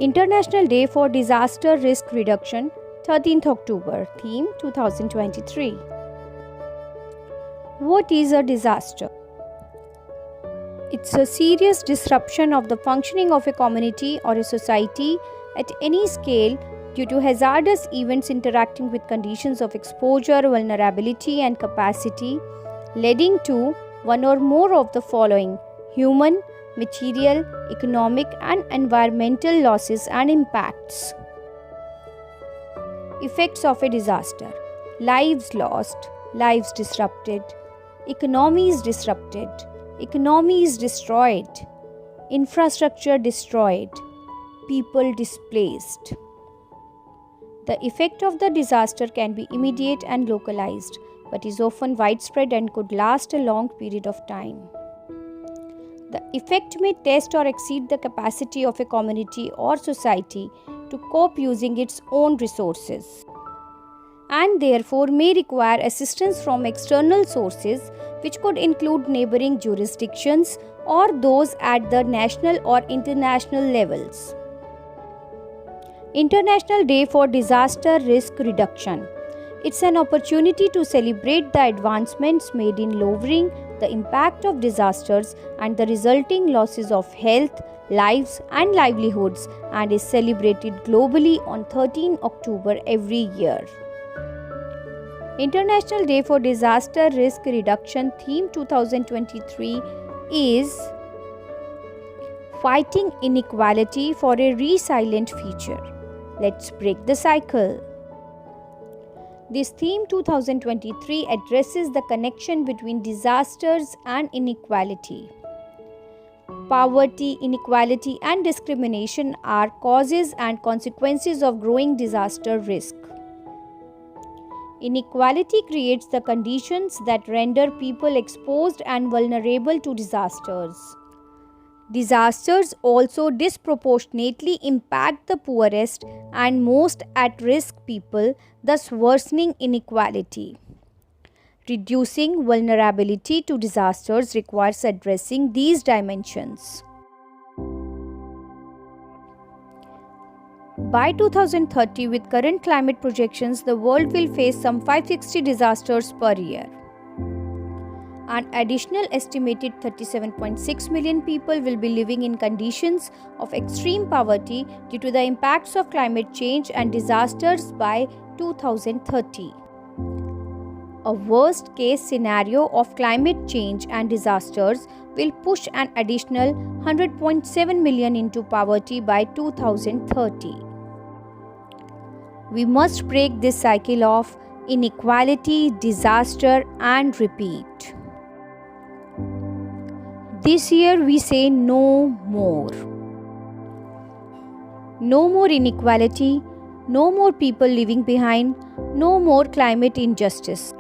International Day for Disaster Risk Reduction, 13th October. Theme 2023. What is a disaster? It's a serious disruption of the functioning of a community or a society at any scale due to hazardous events interacting with conditions of exposure, vulnerability, and capacity, leading to one or more of the following: human, material, economic, and environmental losses and impacts. Effects of a disaster: lives lost, lives disrupted, economies disrupted, economies destroyed, infrastructure destroyed, people displaced. The effect of the disaster can be immediate and localized, but is often widespread and could last a long period of time. The effect may test or exceed the capacity of a community or society to cope using its own resources, and therefore may require assistance from external sources, which could include neighboring jurisdictions or those at the national or international levels. International Day for Disaster Risk Reduction. It's an opportunity to celebrate the advancements made in lowering the impact of disasters and the resulting losses of health, lives, and livelihoods, and is celebrated globally on 13 October every year. International Day for Disaster Risk Reduction theme 2023 is Fighting Inequality for a Resilient Future. Let's break the cycle. This theme 2023 addresses the connection between disasters and inequality. Poverty, inequality, and discrimination are causes and consequences of growing disaster risk. Inequality creates the conditions that render people exposed and vulnerable to disasters. Disasters also disproportionately impact the poorest and most at-risk people, thus worsening inequality. Reducing vulnerability to disasters requires addressing these dimensions. By 2030, with current climate projections, the world will face some 560 disasters per year. An additional estimated 37.6 million people will be living in conditions of extreme poverty due to the impacts of climate change and disasters by 2030. A worst-case scenario of climate change and disasters will push an additional 100.7 million into poverty by 2030. We must break this cycle of inequality, disaster, and repeat. This year we say no more. No more inequality, no more people living behind, no more climate injustice.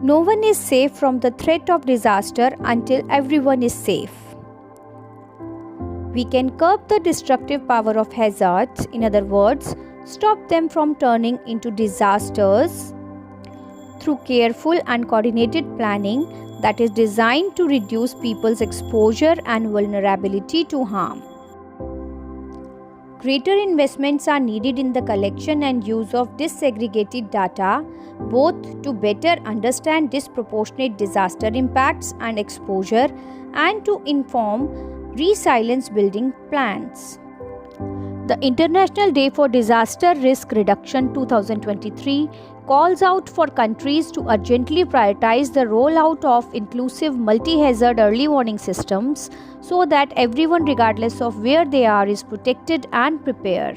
No one is safe from the threat of disaster until everyone is safe. We can curb the destructive power of hazards, in other words, stop them from turning into disasters through careful and coordinated planning that is designed to reduce people's exposure and vulnerability to harm. Greater investments are needed in the collection and use of disaggregated data, both to better understand disproportionate disaster impacts and exposure and to inform resilience building plans. The International Day for Disaster Risk Reduction 2023 calls out for countries to urgently prioritize the rollout of inclusive multi-hazard early warning systems so that everyone, regardless of where they are, is protected and prepared.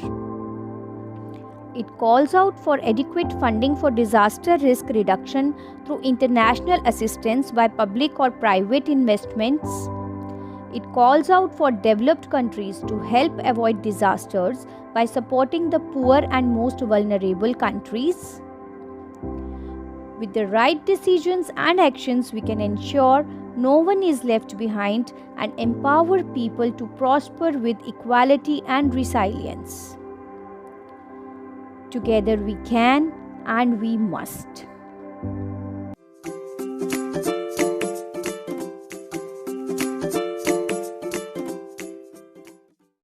It calls out for adequate funding for disaster risk reduction through international assistance by public or private investments. It calls out for developed countries to help avoid disasters by supporting the poor and most vulnerable countries. With the right decisions and actions, we can ensure no one is left behind and empower people to prosper with equality and resilience. Together we can and we must.